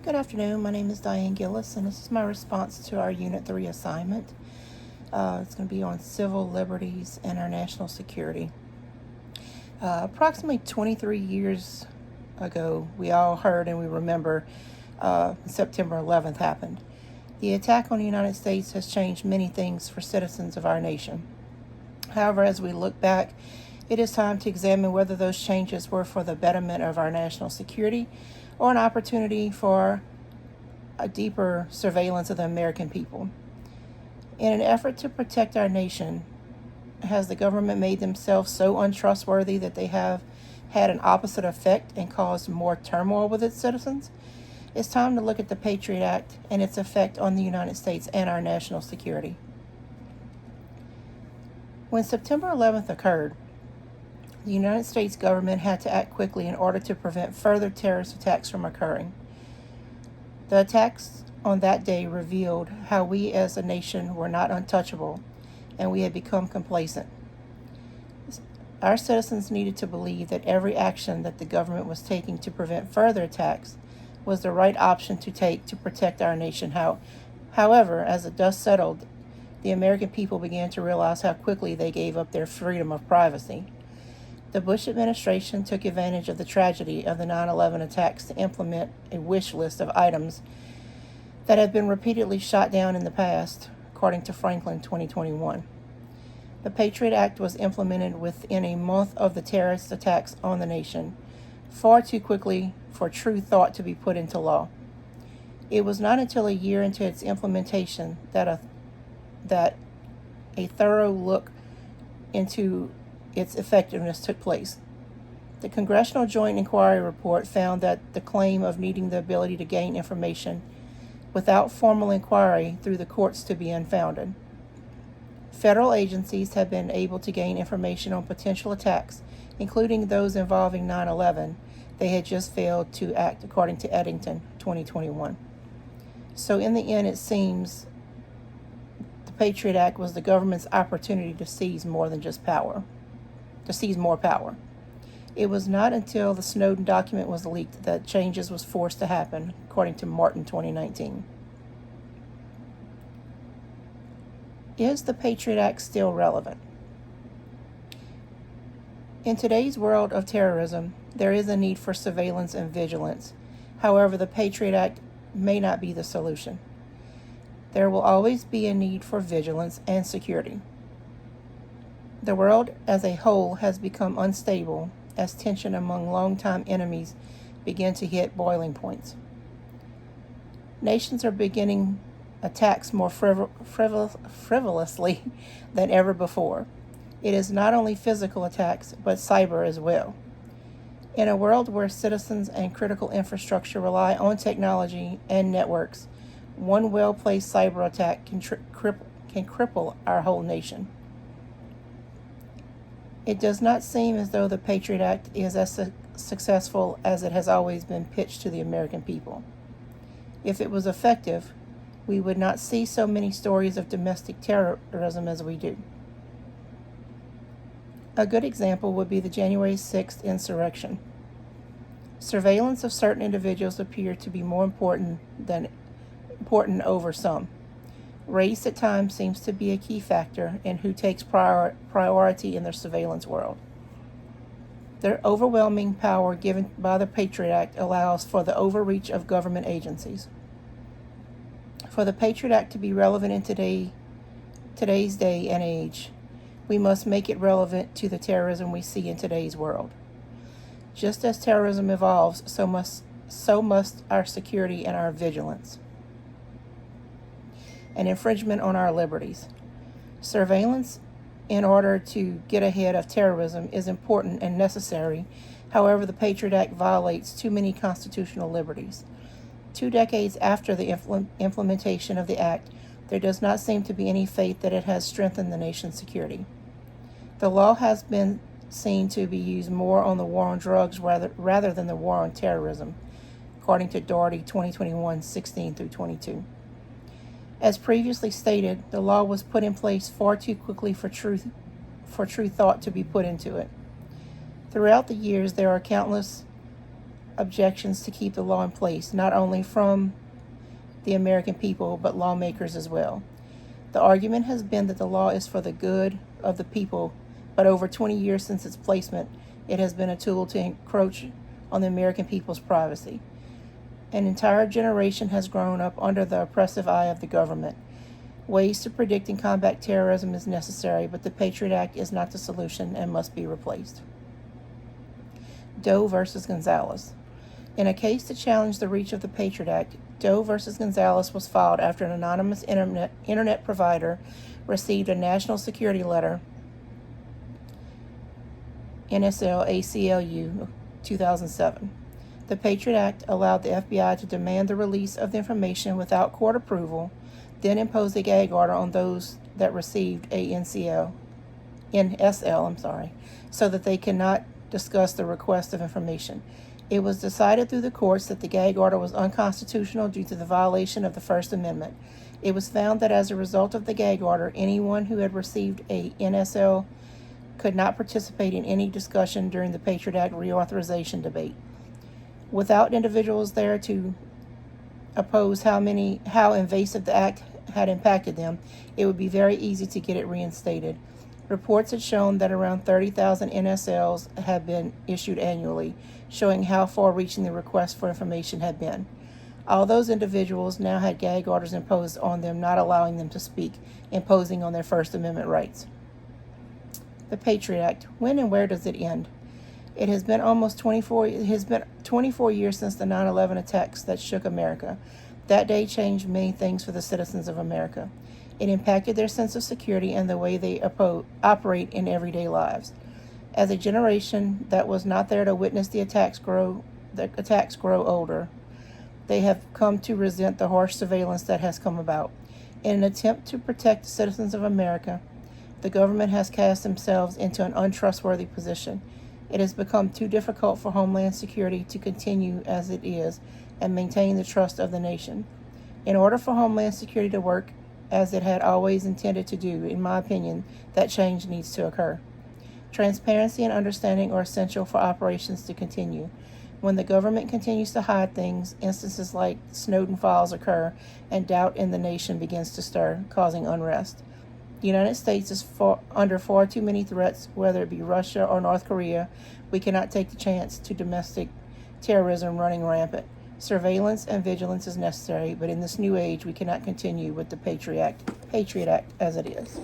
Good afternoon. My name is Diane Gillis, and this is my response to our Unit 3 assignment. It's going to be on civil liberties and our national security. Approximately 23 years ago, we all heard and we remember September 11th happened. The attack on the United States has changed many things for citizens of our nation. However, as we look back, it is time to examine whether those changes were for the betterment of our national security or an opportunity for a deeper surveillance of the American people. In an effort to protect our nation, has the government made themselves so untrustworthy that they have had an opposite effect and caused more turmoil with its citizens? It's time to look at the Patriot Act and its effect on the United States and our national security. When September 11th occurred, the United States government had to act quickly in order to prevent further terrorist attacks from occurring. The attacks on that day revealed how we as a nation were not untouchable and we had become complacent. Our citizens needed to believe that every action that the government was taking to prevent further attacks was the right option to take to protect our nation. However, as the dust settled, the American people began to realize how quickly they gave up their freedom of privacy. The Bush administration took advantage of the tragedy of the 9/11 attacks to implement a wish list of items that had been repeatedly shot down in the past, according to Franklin 2021. The Patriot Act was implemented within a month of the terrorist attacks on the nation, far too quickly for true thought to be put into law. It was not until a year into its implementation that a thorough look into its effectiveness took place. The Congressional Joint Inquiry Report found that the claim of needing the ability to gain information without formal inquiry through the courts to be unfounded. Federal agencies have been able to gain information on potential attacks, including those involving 9/11. They had just failed to act, according to Eddington 2021. So in the end, it seems the Patriot Act was the government's opportunity to seize more power. It was not until the Snowden document was leaked that changes was forced to happen, according to Martin 2019. Is the Patriot Act still relevant? In today's world of terrorism, there is a need for surveillance and vigilance. However, the Patriot Act may not be the solution. There will always be a need for vigilance and security. The world as a whole has become unstable as tension among longtime enemies begin to hit boiling points. Nations are beginning attacks more frivolously than ever before. It is not only physical attacks, but cyber as well. In a world where citizens and critical infrastructure rely on technology and networks, one well-placed cyber attack can cripple our whole nation. It does not seem as though the Patriot Act is as successful as it has always been pitched to the American people. If it was effective, we would not see so many stories of domestic terrorism as we do. A good example would be the January 6th insurrection. Surveillance of certain individuals appeared to be more important over some. Race at times seems to be a key factor in who takes priority in the surveillance world. The overwhelming power given by the Patriot Act allows for the overreach of government agencies. For the Patriot Act to be relevant in today's day and age, we must make it relevant to the terrorism we see in today's world. Just as terrorism evolves, so must our security and our vigilance. An infringement on our liberties. Surveillance in order to get ahead of terrorism is important and necessary. However, the Patriot Act violates too many constitutional liberties. 2 decades after the implementation of the Act, there does not seem to be any faith that it has strengthened the nation's security. The law has been seen to be used more on the war on drugs rather than the war on terrorism, according to Doherty 2021, 16 through 22. As previously stated, the law was put in place far too quickly for true thought to be put into it. Throughout the years, there are countless objections to keep the law in place, not only from the American people, but lawmakers as well. The argument has been that the law is for the good of the people, but over 20 years since its placement, it has been a tool to encroach on the American people's privacy. An entire generation has grown up under the oppressive eye of the government. Ways to predict and combat terrorism is necessary, but the Patriot Act is not the solution and must be replaced. Doe versus Gonzalez. In a case to challenge the reach of the Patriot Act, Doe versus Gonzalez was filed after an anonymous internet provider received a national security letter, NSL-ACLU 2007. The Patriot Act allowed the FBI to demand the release of the information without court approval, then impose a gag order on those that received a NSL, so that they cannot discuss the request of information. It was decided through the courts that the gag order was unconstitutional due to the violation of the First Amendment. It was found that as a result of the gag order, anyone who had received a NSL could not participate in any discussion during the Patriot Act reauthorization debate. Without individuals there to oppose how invasive the act had impacted them, it would be very easy to get it reinstated. Reports had shown that around 30,000 NSLs had been issued annually, showing how far-reaching the request for information had been. All those individuals now had gag orders imposed on them, not allowing them to speak, imposing on their First Amendment rights. The Patriot Act. When and where does it end? It has been 24 years since the 9/11 attacks that shook America. That day changed many things for the citizens of America. It impacted their sense of security and the way they operate in everyday lives. As a generation that was not there to witness the attacks grow older, they have come to resent the harsh surveillance that has come about. In an attempt to protect the citizens of America, the government has cast themselves into an untrustworthy position. It has become too difficult for Homeland Security to continue as it is and maintain the trust of the nation. In order for Homeland Security to work as it had always intended to do, in my opinion, that change needs to occur. Transparency and understanding are essential for operations to continue. When the government continues to hide things, instances like Snowden files occur, and doubt in the nation begins to stir, causing unrest. The United States is under far too many threats, whether it be Russia or North Korea. We cannot take the chance to domestic terrorism running rampant. Surveillance and vigilance is necessary, but in this new age, we cannot continue with the Patriot Act as it is.